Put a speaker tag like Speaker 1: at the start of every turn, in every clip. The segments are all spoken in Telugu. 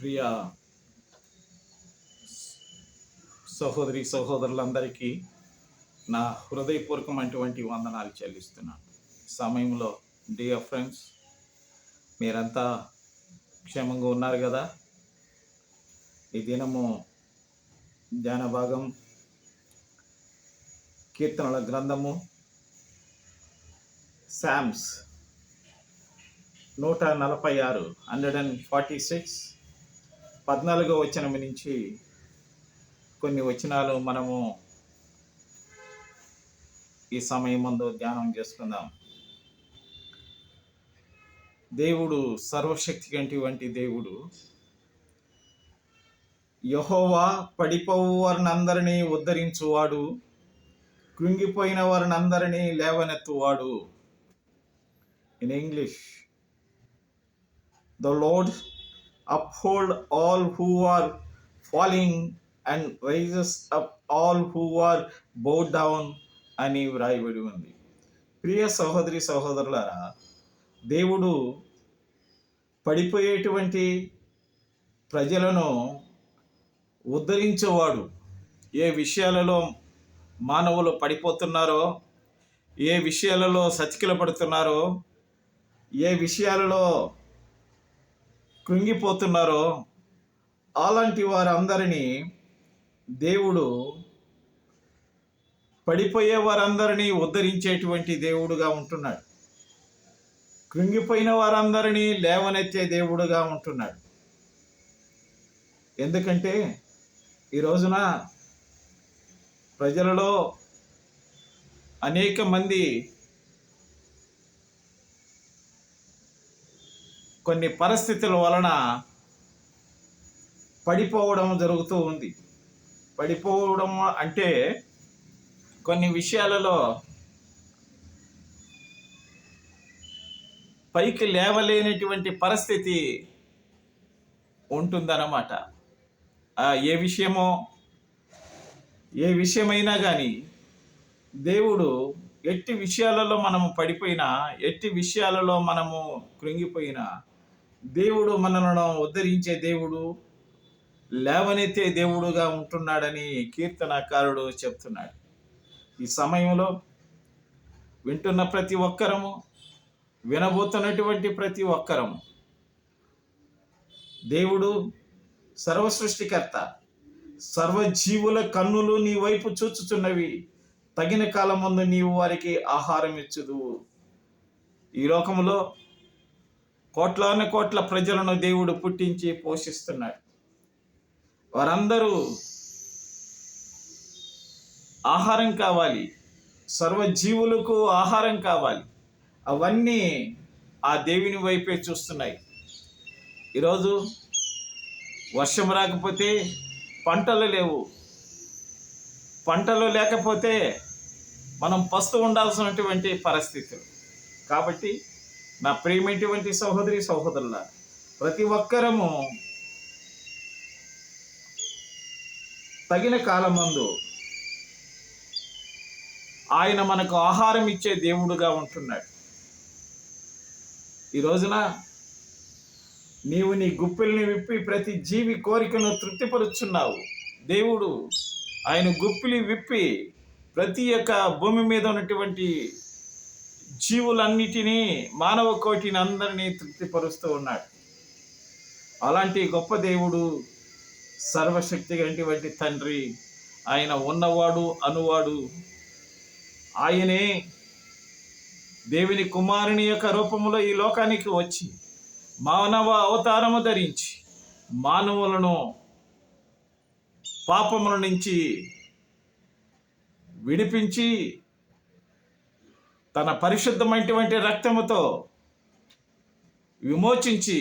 Speaker 1: ప్రియ సహోదరి సహోదరులందరికీ నా హృదయపూర్వకమైనటువంటి వందనాలు చెల్లిస్తున్నాను. సమయంలో డియర్ ఫ్రెండ్స్, మీరంతా క్షేమంగా ఉన్నారు కదా? ఈ దినము ధ్యాన భాగం కీర్తనల గ్రంథము సామ్స్ 146 146 14వ వచనం నుంచి కొన్ని వచనాలు మనము ఈ సమయం ముందు ధ్యానం చేసుకుందాం. దేవుడు సర్వశక్తి వంటి దేవుడు. యెహోవా పడిపోవు వారినందరినీ ఉద్ధరించువాడు, కృంగిపోయిన వారినందరినీ లేవనెత్తువాడు. In English, the Lord uphold all who are falling and raises up all who are bowed down అని వ్రాయబడి ఉంది. ప్రియ సహోదరి సహోదరులారా, దేవుడు పడిపోయేటువంటి ప్రజలను ఉద్ధరించేవాడు. ఏ విషయాలలో మానవులు పడిపోతున్నారో, ఏ విషయాలలో సతికిల పడుతున్నారో, ఏ విషయాలలో కృంగిపోతున్నారో అలాంటి వారందరినీ దేవుడు, పడిపోయే వారందరినీ ఉద్ధరించేటువంటి దేవుడుగా ఉంటున్నాడు. కృంగిపోయిన వారందరినీ లేవనెత్తే దేవుడుగా ఉంటున్నాడు. ఎందుకంటే ఈ రోజున ప్రజలలో అనేక మంది కొన్ని పరిస్థితుల వలన పడిపోవడం జరుగుతూ ఉంది. పడిపోవడం అంటే కొన్ని విషయాలలో పైకి లేవలేనటువంటి పరిస్థితి ఉంటుందన్నమాట. ఏ విషయమైనా కానీ దేవుడు ఎట్టి విషయాలలో మనము పడిపోయినా, ఎట్టి విషయాలలో మనము కృంగిపోయినా, దేవుడు మనలను ఉద్ధరించే దేవుడు, లేవనెత్తే దేవుడుగా ఉంటున్నాడని కీర్తనకారుడు చెప్తున్నాడు. ఈ సమయంలో వింటున్న ప్రతి ఒక్కరము, వినబోతున్నటువంటి ప్రతి ఒక్కరము, దేవుడు సర్వ సృష్టికర్త, సర్వజీవుల కన్నులు నీ వైపు చూచుచున్నవి, తగిన కాలం ముందు నీవు వారికి ఆహారం ఇచ్చుదువు. ఈ లోకములో కోట్లాను కోట్ల ప్రజలను దేవుడు పుట్టించి పోషిస్తున్నాడు. వారందరూ ఆహారం కావాలి, సర్వజీవులకు ఆహారం కావాలి. అవన్నీ ఆ దేవుని వైపే చూస్తున్నాయి. ఈరోజు వర్షం రాకపోతే పంటలు లేవు. పంటలు లేకపోతే మనం పస్తు ఉండాల్సినటువంటి పరిస్థితులు. కాబట్టి నా ప్రియమైనటువంటి సహోదరి సహోదరుల, ప్రతి ఒక్కరము తగిన కాలమందు ఆయన మనకు ఆహారం ఇచ్చే దేవుడుగా ఉంటున్నాడు. ఈ రోజున నీవు నీ గుప్పిల్ని విప్పి ప్రతి జీవి కోరికను తృప్తిపరుచున్నావు. దేవుడు ఆయన గుప్పిలి విప్పి ప్రతి ఒక్క భూమి మీద ఉన్నటువంటి జీవులన్నిటినీ, మానవ కోటిని అందరినీ తృప్తిపరుస్తూ ఉన్నాడు. అలాంటి గొప్ప దేవుడు, సర్వశక్తి వంటి తండ్రి, ఆయన ఉన్నవాడు అనువాడు. ఆయనే దేవుని కుమారుని యొక్క రూపంలో ఈ లోకానికి వచ్చి మానవ అవతారము ధరించి మానవులను పాపముల నుంచి విడిపించి తన పరిశుద్ధమైనటువంటి రక్తముతో విమోచించి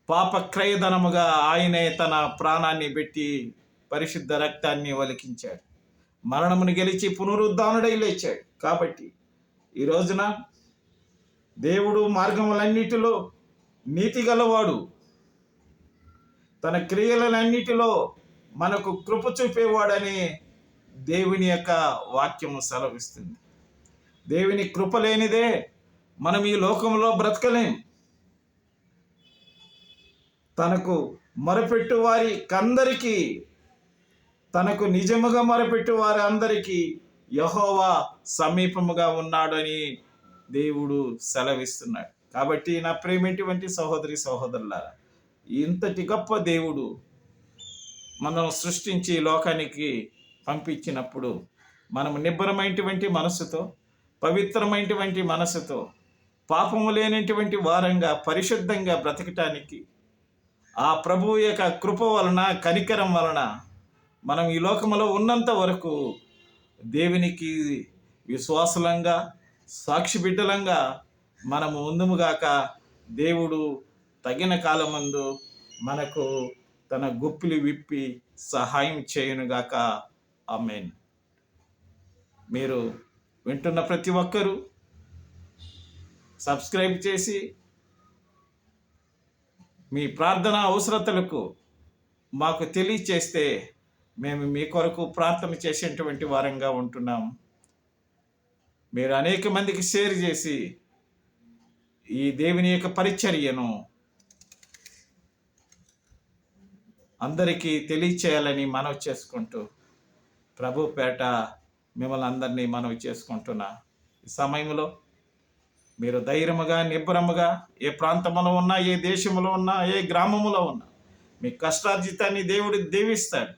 Speaker 1: పాప క్రయధనముగా ఆయనే తన ప్రాణాన్ని పెట్టి పరిశుద్ధ రక్తాన్ని ఒలికించాడు. మరణమును గెలిచి పునరుద్ధానుడై లేచాడు. కాబట్టి ఈ రోజున దేవుడు మార్గములన్నిటిలో నీతి గలవాడు. తన క్రియలన్నిటిలో మనకు కృప చూపేవాడని దేవుని యొక్క వాక్యము సెలవిస్తుంది. దేవుని కృప లేనిదే మనం ఈ లోకంలో బ్రతకలేం. తనకు మొరపెట్టు వారికందరికీ, తనకు నిజముగా మొరపెట్టు వారి అందరికీ యెహోవా సమీపముగా ఉన్నాడని దేవుడు సెలవిస్తున్నాడు. కాబట్టి నా ప్రేమేటువంటి సహోదరి సహోదరులారా, ఇంతటి గొప్ప దేవుడు మనం సృష్టించి లోకానికి పంపించినప్పుడు మనం నిబ్బరమైనటువంటి మనసుతో, పవిత్రమైనటువంటి మనసుతో, పాపము లేనటువంటి వారంగా పరిశుద్ధంగా బ్రతకటానికి ఆ ప్రభువు యొక్క కృప వలన, కనికరం వలన మనం ఈ లోకములో ఉన్నంత వరకు దేవునికి విశ్వాసులంగా, సాక్షి బిడ్డలంగా మనము ఉందుముగాక. దేవుడు తగిన కాలమందు మనకు తన గుప్పిలి విప్పి సహాయం చేయునుగాక. ఆమేన్. మీరు వింటున్న ప్రతి ఒక్కరూ సబ్స్క్రైబ్ చేసి మీ ప్రార్థన అవసరతలకు మాకు తెలియచేస్తే మేము మీ కొరకు ప్రార్థన చేసేటువంటి వారంగా ఉంటున్నాం. మీరు అనేక మందికి షేర్ చేసి ఈ దేవుని యొక్క పరిచర్యను అందరికీ తెలియచేయాలని మనవి చేసుకుంటూ ప్రభు పేట మిమ్మల్ని అందరినీ మనవి చేసుకుంటున్నా. ఈ సమయంలో మీరు ధైర్యముగా, నిబ్బరముగా, ఏ ప్రాంతంలో ఉన్నా, ఏ దేశంలో ఉన్నా, ఏ గ్రామంలో ఉన్నా, మీ కష్టార్జితాన్ని దేవుడు దీవిస్తాడు.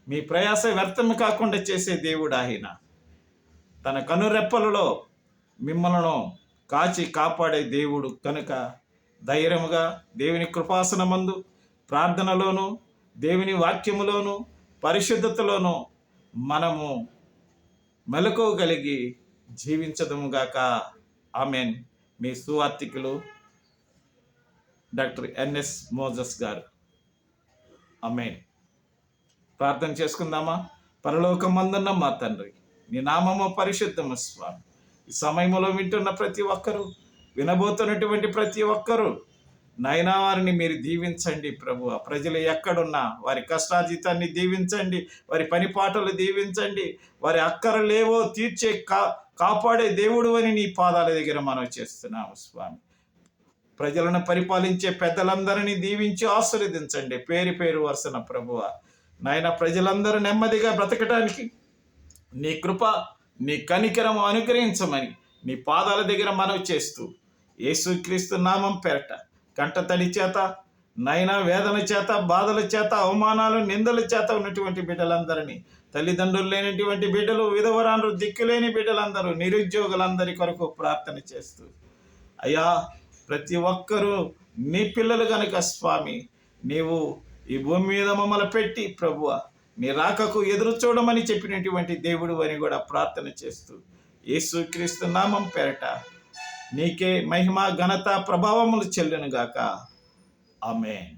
Speaker 1: మీ ప్రయాస వ్యర్థం కాకుండా చేసే దేవుడు ఆయన. తన కనురెప్పలలో మిమ్మల్ని కాచి కాపాడే దేవుడు కనుక ధైర్యముగా దేవుని కృపాసనమందు, ప్రార్థనలోను, దేవుని వాక్యములోను, పరిశుద్ధతలోను మనము మెలకువగలిగి జీవించదుముగాక. ఆమెన్. మీ సువార్తికులు డాక్టర్ ఎన్ఎస్ మోజస్ గారు. ఆమెన్. ప్రార్థన చేసుకుందామా? పరలోకమందున్న మా తండ్రి, నీ నామము పరిశుద్ధము స్వామి. ఈ సమయంలో వింటున్న ప్రతి ఒక్కరూ, వినబోతున్నటువంటి ప్రతి ఒక్కరూ నాయనా వారిని మీరు దీవించండి ప్రభువా. ప్రజలు ఎక్కడున్నా వారి కష్టార్జితాన్ని దీవించండి, వారి పనిపాటలు దీవించండి, వారి అక్కరలేవో తీర్చే కాపాడే దేవుడు అని నీ పాదాల దగ్గర మనం చేస్తున్నాము స్వామి. ప్రజలను పరిపాలించే పెద్దలందరినీ దీవించి ఆశీర్వదించండి పేరు పేరు వరుసన ప్రభువా. నాయన ప్రజలందరూ నెమ్మదిగా బ్రతకడానికి నీ కృప, నీ కనికరము అనుగ్రహించమని నీ పాదాల దగ్గర మనవి చేస్తూ యేసుక్రీస్తు నామం పేరట కంటతడి చేత, నైనా వేదన చేత, బాధల చేత, అవమానాలు, నిందల చేత ఉన్నటువంటి బిడ్డలందరినీ, తల్లిదండ్రులు లేనటువంటి బిడ్డలు, విధవరాండ్రు, దిక్కులేని బిడ్డలందరూ, నిరుద్యోగులందరి కొరకు ప్రార్థన చేస్తూ అయ్యా ప్రతి ఒక్కరూ నీ పిల్లలు గనుక స్వామి, నీవు ఈ భూమి మీద మమ్మల్ని పెట్టి ప్రభువ నీ రాకకు ఎదురు చూడమని చెప్పినటువంటి దేవుడు అని కూడా ప్రార్థన చేస్తూ యేసుక్రీస్తు నామం పేరట నీకే మహిమ, ఘనత, ప్రభావములు చెల్లునుగాక. ఆమేన్.